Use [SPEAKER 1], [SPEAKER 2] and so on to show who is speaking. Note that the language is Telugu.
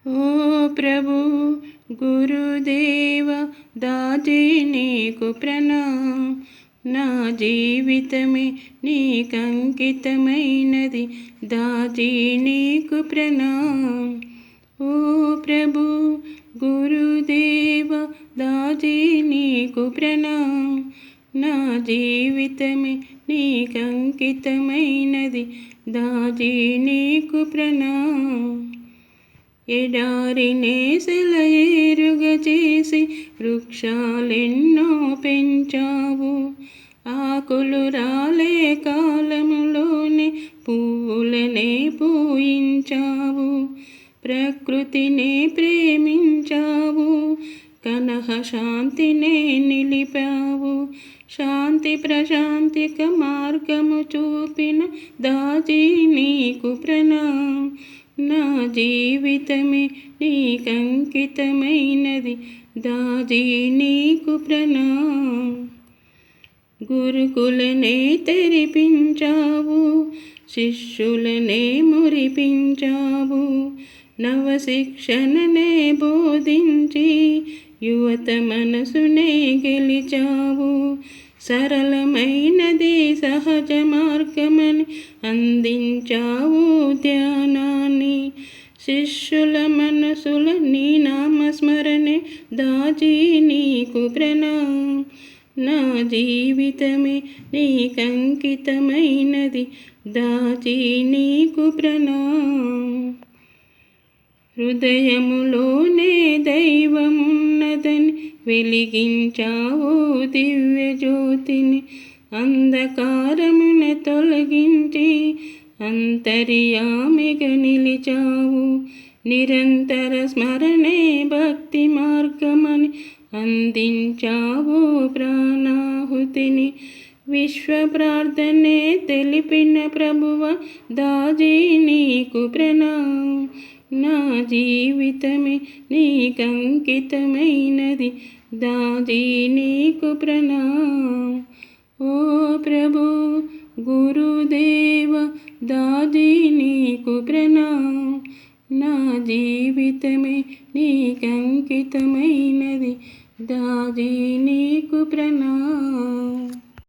[SPEAKER 1] ఓ ప్రభు గురుదేవ దాతే నీకు ప్రణామం. నా జీవితమే నీకంకితమైనది, దాతే నీకు ప్రణామం. ఓ ప్రభు గురుదేవ దాతే నీకు ప్రణామం. నా జీవితమే నీకంకితమైనది, దాతే నీకు ప్రణామం. ఎడారినే సెలయేరుగా చేసి వృక్షాలెన్నో పెంచావు. ఆకులు రాలే కాలములోనే పువ్వులనే పూయించావు. ప్రకృతినే ప్రేమించావు, కనహ శాంతినే నిలిపావు. శాంతి ప్రశాంతిక మార్గము చూపిన దాతే నీకు ప్రణామం. నా జీవితమే నీకంకితమైనది, దాతే నీకు ప్రణామం. గురుకులనే తెరిపించావు, శిష్యులనే మురిపించావు. నవశిక్షణనే బోధించి యువత మనసునే గెలిచావు. సరళమైనది సహజ మార్గమని అందించావు ధ్యానాన్ని. శిష్యుల మనసుల నీ నామస్మరణే, దాతే నీకు ప్రణామం. నా జీవితమే నీకంకితమైనది, దాతే నీకు ప్రణామం. హృదయములోనే దైవమున్నదని వెలిగించావు దివ్య జ్యోతిని. అంధకారమును తొలగించి అంతర్యామిగా నిలిచావు. నిరంతర స్మరణే భక్తి మార్గమని అందించావు ప్రాణాహుతిని. విశ్వ ప్రార్థనే తెలిపిన ప్రభువ, దాతే నీకు ప్రణామం. నా జీవితమే నీకంకితమైనది, దాతే నీకు ప్రణామం. ఓ ప్రభు గురుదేవ దాతే నీకు ప్రణామం. నా జీవితమే నీకంకితమైనది, దాతే నీకు ప్రణామం.